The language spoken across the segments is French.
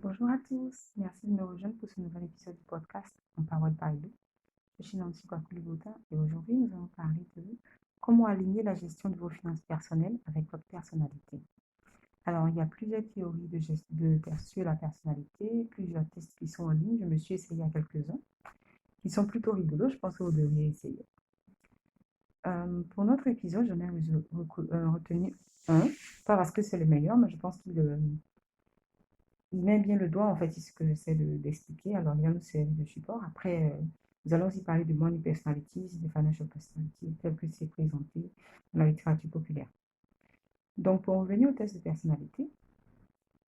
Bonjour à tous, merci de me rejoindre pour ce nouvel épisode du podcast Empowered by Lou. Je suis Nancy Kwaku-Libota et aujourd'hui nous allons parler de comment aligner la gestion de vos finances personnelles avec votre personnalité. Alors il y a plusieurs théories sur la personnalité, plusieurs tests qui sont en ligne, je me suis essayé à quelques-uns qui sont plutôt rigolos, je pense que vous devriez essayer. Pour notre épisode, j'en ai retenu un, pas parce que c'est le meilleur, mais je pense il met bien le doigt, en fait, c'est ce que j'essaie d'expliquer. Alors, il va nous servir de support. Après, nous allons aussi parler de money personalities, de financial personality, tel que c'est présenté dans la littérature populaire. Donc, pour revenir au test de personnalité,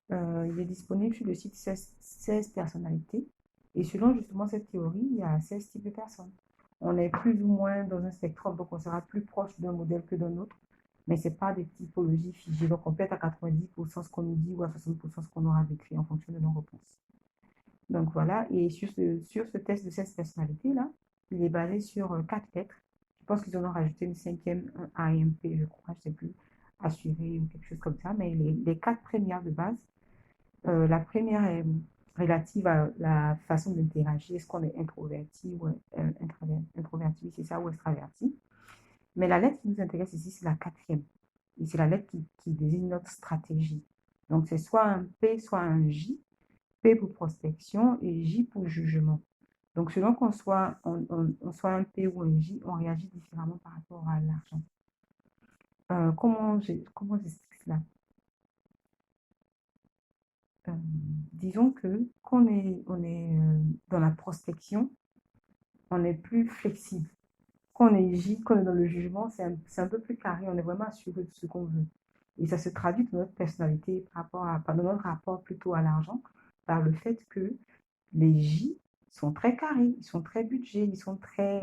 il est disponible sur le site 16 personnalités. Et selon justement cette théorie, il y a 16 types de personnes. On est plus ou moins dans un spectrum, donc on sera plus proche d'un modèle que d'un autre, mais ce n'est pas des typologies figées. Donc on peut être à 90% ce qu'on nous dit ou à 60% ce qu'on aura décrit en fonction de nos réponses. Donc voilà, et sur ce test de 16 personnalités-là, il est basé sur 4 lettres. Je pense qu'ils en ont rajouté une cinquième, un AMP, je crois, je ne sais plus, assuré ou quelque chose comme ça, mais les 4 premières de base, la première est relative à la façon d'interagir. Est-ce qu'on est introverti ou introverti, oui, c'est ça, ou extraverti. Mais la lettre qui nous intéresse ici, c'est la quatrième. Et c'est la lettre qui désigne notre stratégie. Donc, c'est soit un P, soit un J. P pour prospection et J pour jugement. Donc, selon qu'on soit, on soit un P ou un J, on réagit différemment par rapport à l'argent. Comment j'explique cela? Euh, Disons que quand on est dans la prospection, on est plus flexible. Quand on est J, quand on est dans le jugement, c'est un peu plus carré, on est vraiment assuré de ce qu'on veut. Et ça se traduit dans notre personnalité dans notre rapport plutôt à l'argent, par le fait que les J sont très carrés, ils sont très budgets, ils sont très...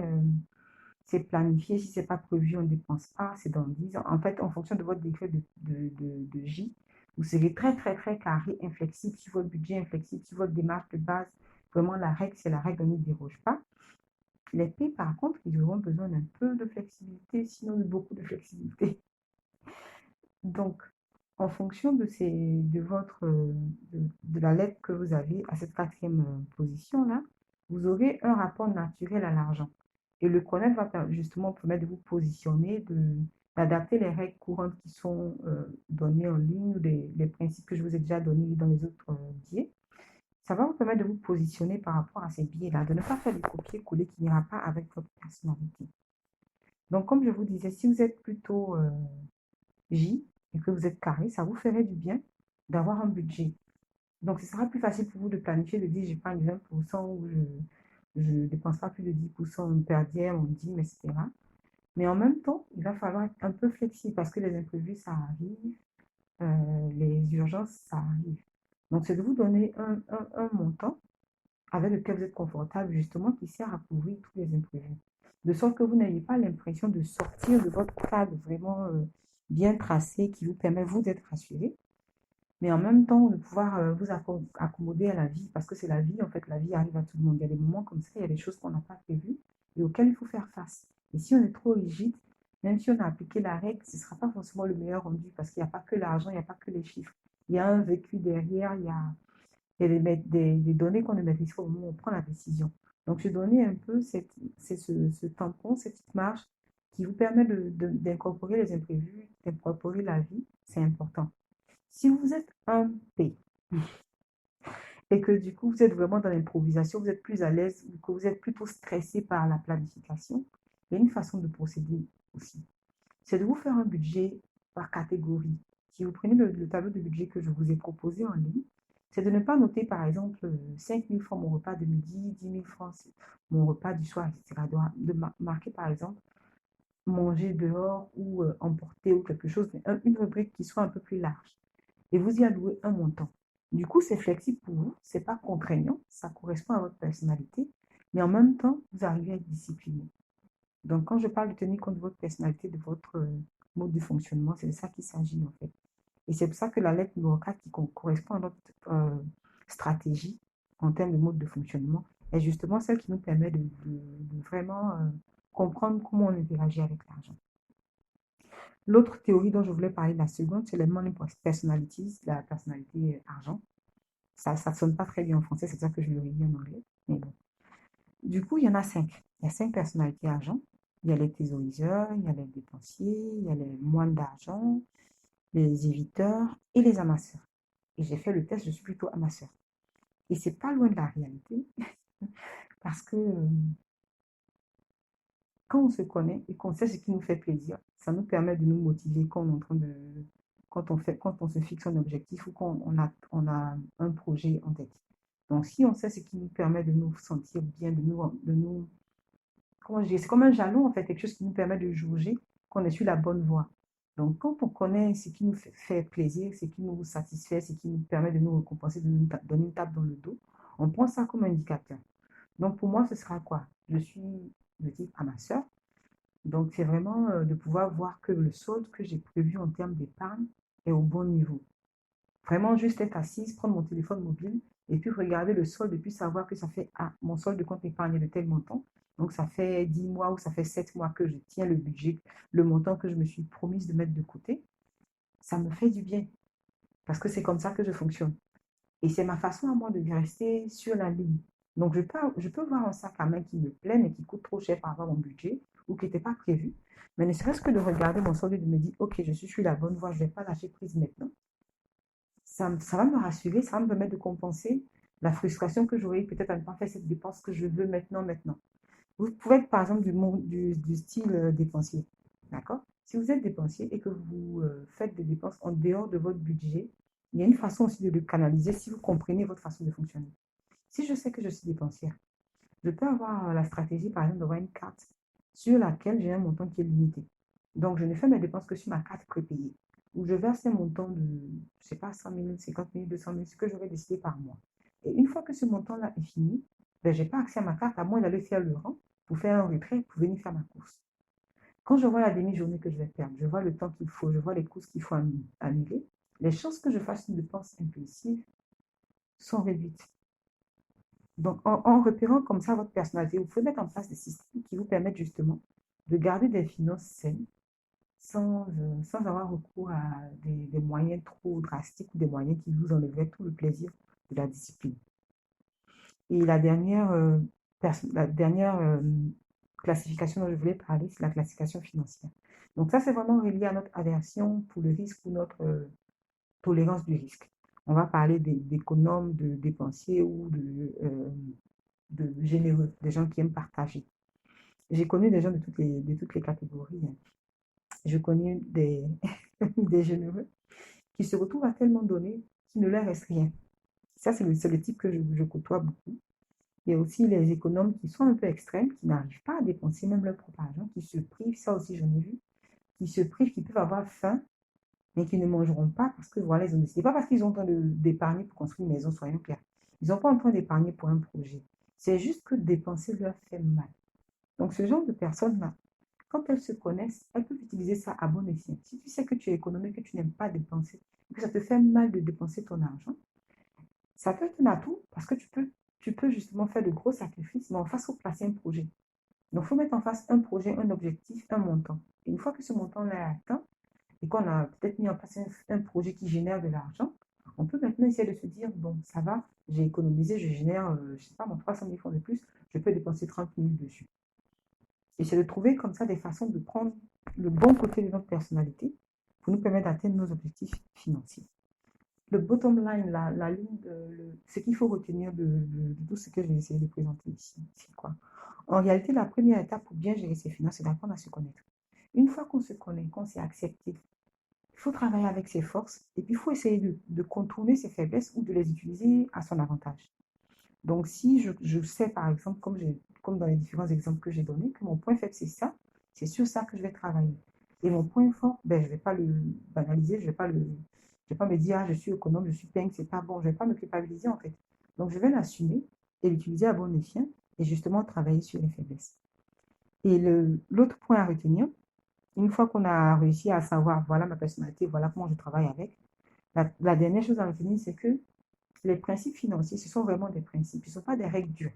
c'est planifié, si c'est pas prévu, on ne dépense pas, c'est dans 10 ans. En fait, en fonction de votre décret de J, vous serez très, très, très carré, inflexible sur votre budget, inflexible sur votre démarche de base. Vraiment, la règle, c'est la règle, on n'y déroge pas. Les P, par contre, ils auront besoin d'un peu de flexibilité, sinon de beaucoup de flexibilité. Donc, en fonction de la lettre que vous avez à cette quatrième position-là, vous aurez un rapport naturel à l'argent. Et le connaître va justement permettre de vous positionner, d'adapter les règles courantes qui sont données en ligne ou les principes que je vous ai déjà donnés dans les autres biais. Ça va vous permettre de vous positionner par rapport à ces biais-là, de ne pas faire du copier-coller qui n'ira pas avec votre personnalité. Donc, comme je vous disais, si vous êtes plutôt J et que vous êtes carré, ça vous ferait du bien d'avoir un budget. Donc, ce sera plus facile pour vous de planifier, de dire, j'épargne 20% ou je ne dépense pas plus de 10% per diem, on dîme, etc. Mais en même temps, il va falloir être un peu flexible parce que les imprévus, ça arrive, les urgences, ça arrive. Donc, c'est de vous donner un montant avec lequel vous êtes confortable, justement, qui sert à couvrir tous les imprévus. De sorte que vous n'ayez pas l'impression de sortir de votre cadre vraiment bien tracé qui vous permet, vous, d'être rassuré, mais en même temps de pouvoir vous accommoder à la vie, parce que c'est la vie, en fait, la vie arrive à tout le monde. Il y a des moments comme ça, il y a des choses qu'on n'a pas prévues et auxquelles il faut faire face. Et si on est trop rigide, même si on a appliqué la règle, ce ne sera pas forcément le meilleur rendu, parce qu'il n'y a pas que l'argent, il n'y a pas que les chiffres. Il y a un vécu derrière, il y a des données qu'on ne maîtrise pas au moment où on prend la décision. Donc, je donnais un peu ce tampon, cette petite marge qui vous permet d'incorporer les imprévus, d'incorporer la vie. C'est important. Si vous êtes un P et que du coup vous êtes vraiment dans l'improvisation, vous êtes plus à l'aise ou que vous êtes plutôt stressé par la planification, il y a une façon de procéder aussi. C'est de vous faire un budget par catégorie. Si vous prenez le tableau de budget que je vous ai proposé en ligne, c'est de ne pas noter par exemple 5 000 francs mon repas de midi, 10 000 francs mon repas du soir, etc. De marquer par exemple manger dehors ou emporter ou quelque chose, mais une rubrique qui soit un peu plus large. Et vous y allouez un montant. Du coup, c'est flexible pour vous, c'est pas contraignant, ça correspond à votre personnalité, mais en même temps, vous arrivez à être discipliné. Donc, quand je parle de tenir compte de votre personnalité, de votre mode de fonctionnement, c'est de ça qu'il s'agit en fait. Et c'est pour ça que la lettre numéro 4 qui correspond à notre stratégie en termes de mode de fonctionnement est justement celle qui nous permet de vraiment comprendre comment on interagit avec l'argent. L'autre théorie dont je voulais parler, la seconde, c'est les money personalities, la personnalité argent. Ça ne sonne pas très bien en français, c'est ça que je le redis en anglais. Mais bon. Du coup, il y en a 5. Il y a 5 personnalités argent. Il y a les thésauriseurs, il y a les dépensiers, il y a les moines d'argent, les éviteurs et les amasseurs. Et j'ai fait le test, je suis plutôt amasseur. Et c'est pas loin de la réalité parce que quand on se connaît et qu'on sait ce qui nous fait plaisir, ça nous permet de nous motiver quand on est en train de, quand on se fixe un objectif ou quand on a un projet en tête. Donc, si on sait ce qui nous permet de nous sentir bien, comment je dis, c'est comme un jalon en fait, quelque chose qui nous permet de juger qu'on est sur la bonne voie. Donc, quand on connaît ce qui nous fait plaisir, ce qui nous satisfait, ce qui nous permet de nous récompenser, de nous donner une tape dans le dos, on prend ça comme indicateur. Donc, pour moi, ce sera quoi? Je suis de type amasseur. Donc, c'est vraiment de pouvoir voir que le solde que j'ai prévu en termes d'épargne est au bon niveau. Vraiment, juste être assise, prendre mon téléphone mobile et puis regarder le solde et puis savoir que ça fait, ah, mon solde de compte épargne est de tel montant. Donc, ça fait 10 mois ou ça fait 7 mois que je tiens le budget, le montant que je me suis promise de mettre de côté. Ça me fait du bien parce que c'est comme ça que je fonctionne. Et c'est ma façon à moi de rester sur la ligne. Donc, je peux voir un sac à main qui me plaît, mais qui coûte trop cher par rapport à mon budget ou qui n'était pas prévu. Mais ne serait-ce que de regarder mon solde et de me dire, OK, je suis sur la bonne voie, je ne vais pas lâcher prise maintenant. Ça va me rassurer, ça va me permettre de compenser la frustration que j'aurais peut-être à ne pas faire cette dépense que je veux maintenant. Vous pouvez être par exemple du style dépensier, d'accord? Si vous êtes dépensier et que vous faites des dépenses en dehors de votre budget, il y a une façon aussi de le canaliser si vous comprenez votre façon de fonctionner. Si je sais que je suis dépensière, je peux avoir la stratégie par exemple d'avoir une carte sur laquelle j'ai un montant qui est limité. Donc je ne fais mes dépenses que sur ma carte prépayée, où je verse un montant de, je ne sais pas, 100 000, 50 000, 200 000, ce que j'aurais décidé par mois. Et une fois que ce montant-là est fini, ben, je n'ai pas accès à ma carte à moins d'aller faire le rang pour faire un retrait pour venir faire ma course. Quand je vois la demi-journée que je vais perdre, je vois le temps qu'il faut, je vois les courses qu'il faut annuler, les chances que je fasse une dépense impulsive sont réduites. Donc, en repérant comme ça votre personnalité, vous pouvez mettre en place des systèmes qui vous permettent justement de garder des finances saines sans avoir recours à des moyens trop drastiques ou des moyens qui vous enlèveraient tout le plaisir de la discipline. Et la dernière classification dont je voulais parler, c'est la classification financière. Donc ça, c'est vraiment relié à notre aversion pour le risque ou notre tolérance du risque. On va parler d'économes, de dépensiers ou de généreux, des gens qui aiment partager. J'ai connu des gens de toutes les catégories, hein. Je connais des généreux qui se retrouvent à tellement donner qu'il ne leur reste rien. Ça, c'est le type que je côtoie beaucoup. Il y a aussi les économes qui sont un peu extrêmes, qui n'arrivent pas à dépenser même leur propre argent, qui se privent, ça aussi j'en ai vu, qui se privent, qui peuvent avoir faim, mais qui ne mangeront pas parce que voilà, ils ont décidé. Pas parce qu'ils ont en train d'épargner pour construire une maison, soyons clairs. Ils n'ont pas en train d'épargner pour un projet. C'est juste que dépenser leur fait mal. Donc ce genre de personnes-là, quand elles se connaissent, elles peuvent utiliser ça à bon escient. Si tu sais que tu es économique, que tu n'aimes pas dépenser, que ça te fait mal de dépenser ton argent, ça peut être un atout parce que tu peux justement faire de gros sacrifices, mais en face, il faut placer un projet. Donc, il faut mettre en face un projet, un objectif, un montant. Et une fois que ce montant-là est atteint et qu'on a peut-être mis en place un projet qui génère de l'argent, on peut maintenant essayer de se dire, bon, ça va, j'ai économisé, je génère, je ne sais pas, mon 300 000 francs de plus, je peux dépenser 30 000 dessus. Et c'est de trouver comme ça des façons de prendre le bon côté de notre personnalité pour nous permettre d'atteindre nos objectifs financiers. Le bottom line, la ligne, ce qu'il faut retenir de tout ce que j'ai essayé de présenter ici, c'est quoi? En réalité, la première étape pour bien gérer ses finances, c'est d'apprendre à se connaître. Une fois qu'on se connaît, qu'on s'est accepté, il faut travailler avec ses forces et puis il faut essayer de contourner ses faiblesses ou de les utiliser à son avantage. Donc, si je sais, par exemple, comme dans les différents exemples que j'ai donnés, que mon point faible, c'est ça, c'est sur ça que je vais travailler. Et mon point fort, ben, je ne vais pas le banaliser, je vais pas me dire, ah, je suis économe, je suis peigne, c'est pas bon, je ne vais pas me culpabiliser, en fait. Donc, je vais l'assumer et l'utiliser à bon escient et justement travailler sur les faiblesses. Et l'autre point à retenir, une fois qu'on a réussi à savoir, voilà ma personnalité, voilà comment je travaille avec, la dernière chose à retenir, c'est que les principes financiers, ce sont vraiment des principes, ce ne sont pas des règles dures.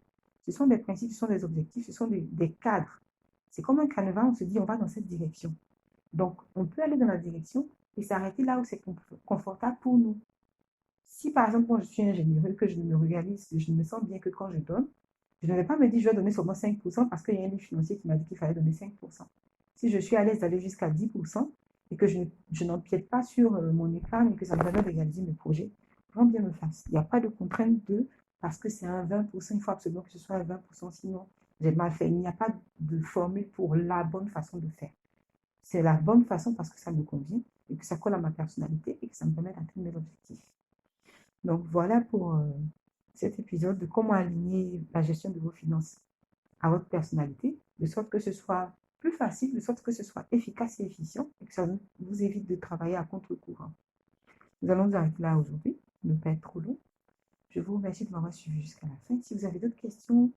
Ce sont des principes, ce sont des objectifs, ce sont des cadres. C'est comme un canevas, on se dit on va dans cette direction. Donc, on peut aller dans la direction et s'arrêter là où c'est confortable pour nous. Si par exemple, moi je suis ingénieure, que je ne me réalise, je ne me sens bien que quand je donne, je ne vais pas me dire je vais donner seulement 5% parce qu'il y a un livre financier qui m'a dit qu'il fallait donner 5%. Si je suis à l'aise d'aller jusqu'à 10% et que je n'empiète pas sur mon épargne et que ça me permet de réaliser mes projets, grand bien me fasse. Il n'y a pas de contrainte de parce que c'est un 20%, il faut absolument que ce soit un 20%, sinon j'ai mal fait. Il n'y a pas de formule pour la bonne façon de faire. C'est la bonne façon parce que ça me convient et que ça colle à ma personnalité et que ça me permet d'atteindre mes objectifs. Donc voilà pour cet épisode de comment aligner la gestion de vos finances à votre personnalité, de sorte que ce soit plus facile, de sorte que ce soit efficace et efficient et que ça vous évite de travailler à contre-courant. Nous allons nous arrêter là aujourd'hui, ne pas être trop long. Je vous remercie de m'avoir suivi jusqu'à la fin. Si vous avez d'autres questions,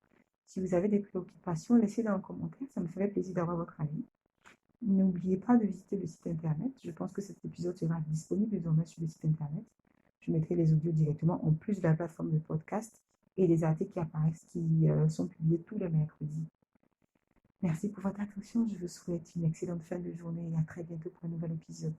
si vous avez des préoccupations, laissez-les en commentaire, ça me ferait plaisir d'avoir votre avis. N'oubliez pas de visiter le site internet. Je pense que cet épisode sera disponible désormais sur le site internet. Je mettrai les audios directement en plus de la plateforme de podcast et les articles qui apparaissent, qui sont publiés tous les mercredis. Merci pour votre attention. Je vous souhaite une excellente fin de journée et à très bientôt pour un nouvel épisode.